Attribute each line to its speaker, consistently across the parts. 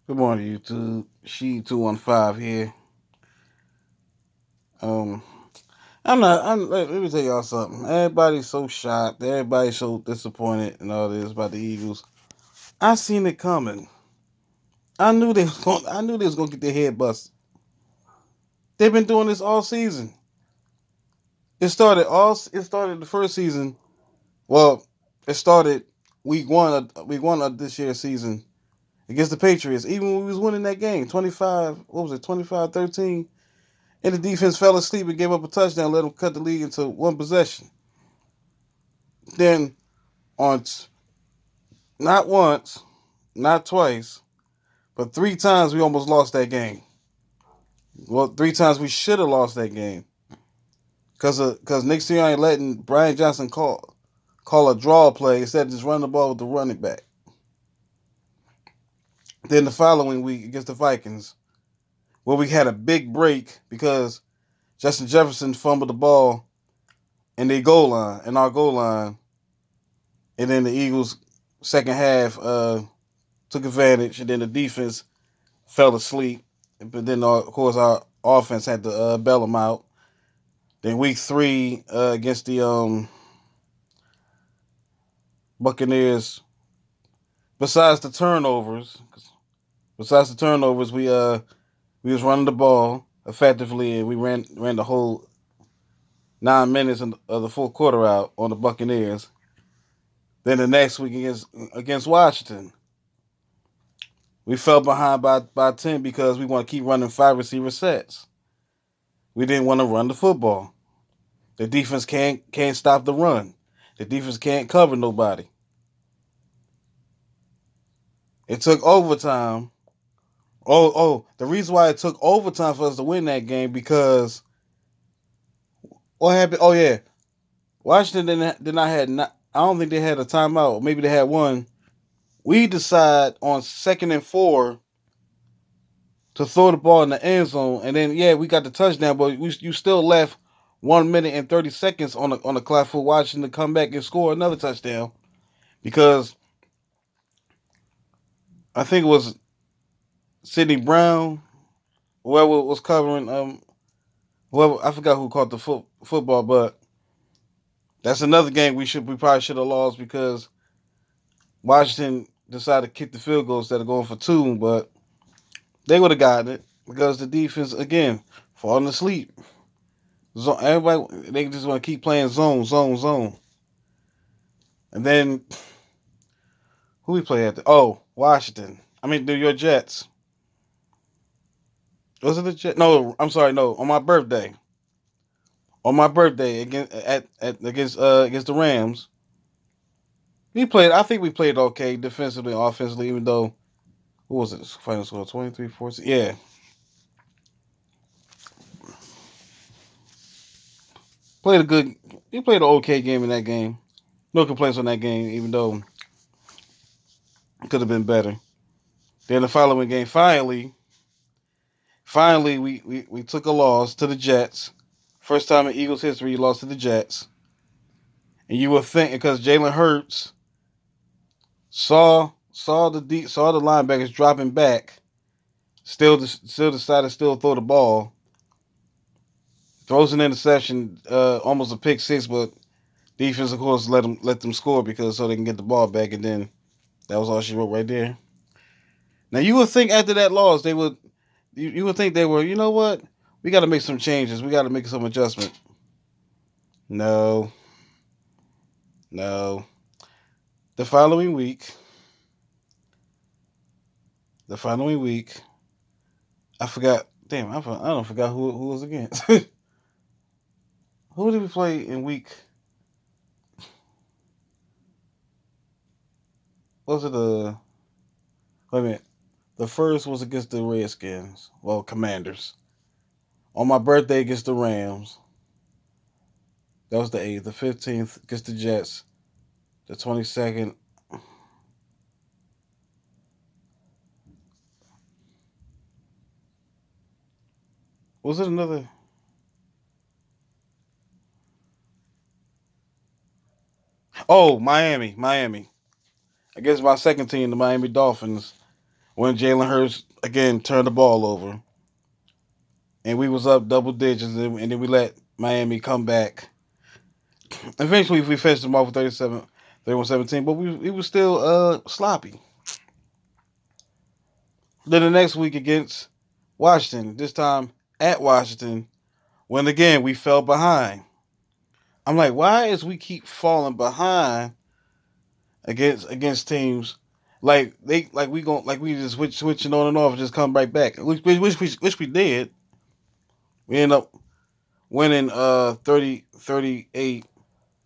Speaker 1: Good morning, YouTube. She215 here. Um, I'm not. Let me tell y'all something. Everybody's so shocked. Everybody's so disappointed and all this about the Eagles. I seen it coming. I knew they was gonna get their head busted. They've been doing this all season. It started the first season. Well, it started week one of this year's season against the Patriots. Even when we was winning that game, 25. What was it? 25-13. And the defense fell asleep and gave up a touchdown, let them cut the lead into one possession. Then, on not once, not twice, but three times we almost lost that game. Well, three times we should have lost that game because Nick Sirianni letting Brian Johnson call a draw play instead of just running the ball with the running back. Then the following week against the Vikings, where we had a big break because Justin Jefferson fumbled the ball in our goal line, and then the Eagles second half took advantage, and then the defense fell asleep. But then, of course, our offense had to bail them out. Then week three against the Buccaneers, besides the turnovers, we was running the ball effectively, and we ran the whole 9 minutes of the fourth quarter out on the Buccaneers. Then the next week against Washington, we fell behind by 10 because we want to keep running five receiver sets. We didn't want to run the football. The defense can't stop the run. The defense can't cover nobody. It took overtime. The reason why it took overtime for us to win that game because what happened? Oh yeah, Washington did not had not. I don't think they had a timeout. Maybe they had one. We decide on 2nd and 4 to throw the ball in the end zone, and then yeah, we got the touchdown, but you still left 1 minute and 30 seconds on the clock for Washington to come back and score another touchdown because I think it was Sidney Brown, whoever was covering whoever I forgot who caught the football, but that's another game we probably should have lost because Washington decided to kick the field goal instead of going for two, but they would have gotten it because the defense again falling asleep. Everybody they just want to keep playing zone, zone, zone, and then who we play at? Washington. I mean, New York Jets. Was it the Jets? No, I'm sorry. No, on my birthday. On my birthday against the Rams, we played. I think we played okay defensively, offensively. Even though what was it? Final score 23-14. Yeah, played a good. We played an okay game in that game. No complaints on that game, even though it could have been better. Then the following game, finally, we took a loss to the Jets. First time in Eagles history, you lost to the Jets. And you would think because Jalen Hurts saw the linebackers dropping back, still decided to still throw the ball. Throws an interception, almost a pick six, but defense of course let them score because so they can get the ball back, and then that was all she wrote right there. Now you would think after that loss they would you would think they were, you know what? We got to make some changes. We got to make some adjustment. No, no. The following week, the following week, I forgot. Damn, I don't forgot who was against. Who did we play in week? Was it the? Wait a minute. The first was against the Redskins. Well, Commanders. On my birthday against the Rams. That was the 8th. The 15th against the Jets. The 22nd. Was it another? Oh, Miami. Against my second team, the Miami Dolphins. when Jalen Hurts again turned the ball over, and we was up double digits, and then we let Miami come back. Eventually, we finished them off with 31-17, but we was still sloppy. Then the next week against Washington, this time at Washington, when again we fell behind. I'm like, why is we keep falling behind against teams we just switching on and off and just come right back, which we did. We end up winning 38-31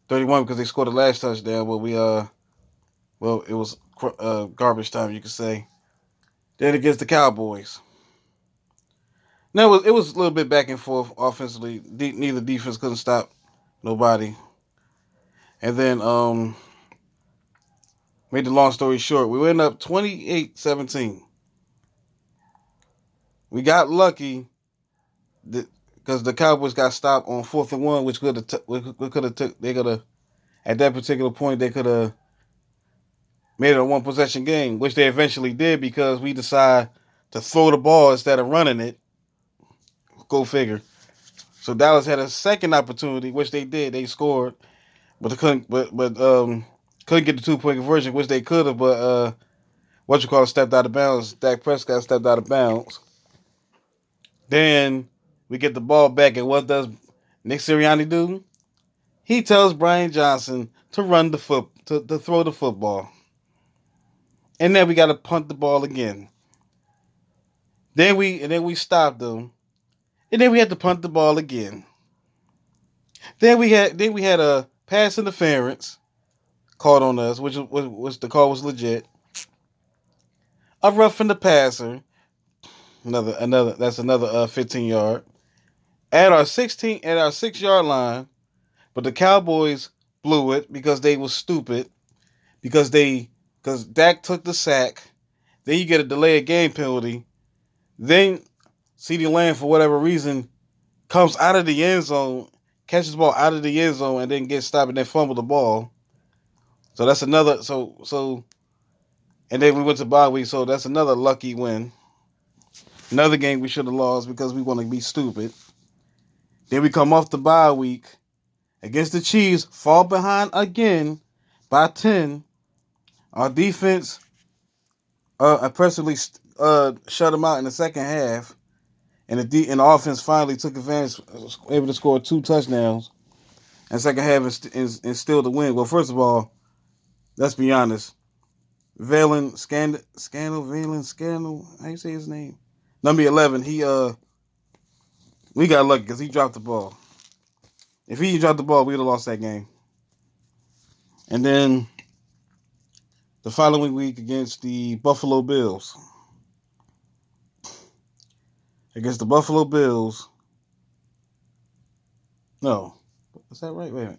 Speaker 1: because they scored the last touchdown, but it was garbage time, you could say. Then against the Cowboys. Now it was a little bit back and forth offensively. Neither defense couldn't stop nobody. And then made the long story short, we went up 28-17. We got lucky because the Cowboys got stopped on 4th and 1, which they could have at that particular point they could have made it a one possession game, which they eventually did because we decided to throw the ball instead of running it. Go figure. So Dallas had a second opportunity, which they did. They scored, but they couldn't. Couldn't get the 2-point conversion, which they could have. But stepped out of bounds. Dak Prescott stepped out of bounds. Then we get the ball back, and what does Nick Sirianni do? He tells Brian Johnson to run the to throw the football, and then we got to punt the ball again. Then we stopped them. And then we had to punt the ball again. Then we had a pass interference called on us, which the call was legit. A roughing the passer, another 15 yard at our 6-yard line, but the Cowboys blew it because they was stupid because Dak took the sack. Then you get a delay of game penalty. Then CeeDee Lamb, for whatever reason, comes out of the end zone, catches the ball out of the end zone, and then gets stopped and then fumble the ball. So that's another. And then we went to bye week, so that's another lucky win. Another game we should have lost because we want to be stupid. Then we come off the bye week against the Chiefs, fall behind again by 10. Our defense impressively shut them out in the second half. And the offense finally took advantage, was able to score 2 touchdowns in the second half and still the win. Well, first of all, let's be honest. Valen Scandal, how you say his name? Number 11, we got lucky because he dropped the ball. If he dropped the ball, we would have lost that game. And then the following week against the Buffalo Bills. Against the Buffalo Bills. No. Is that right? Wait a minute.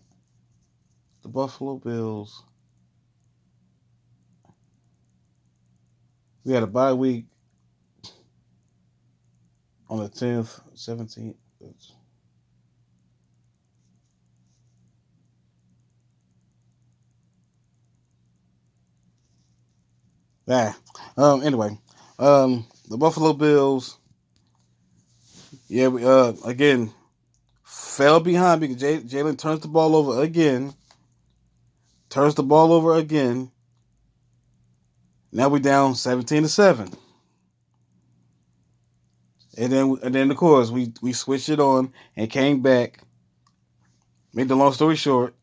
Speaker 1: The Buffalo Bills. We had a bye week on the 10th, 17th. Anyway. The Buffalo Bills. Yeah, we again fell behind because Jalen turns the ball over again. Now we're down 17-7. And then of course we switched it on and came back. Made the long story short,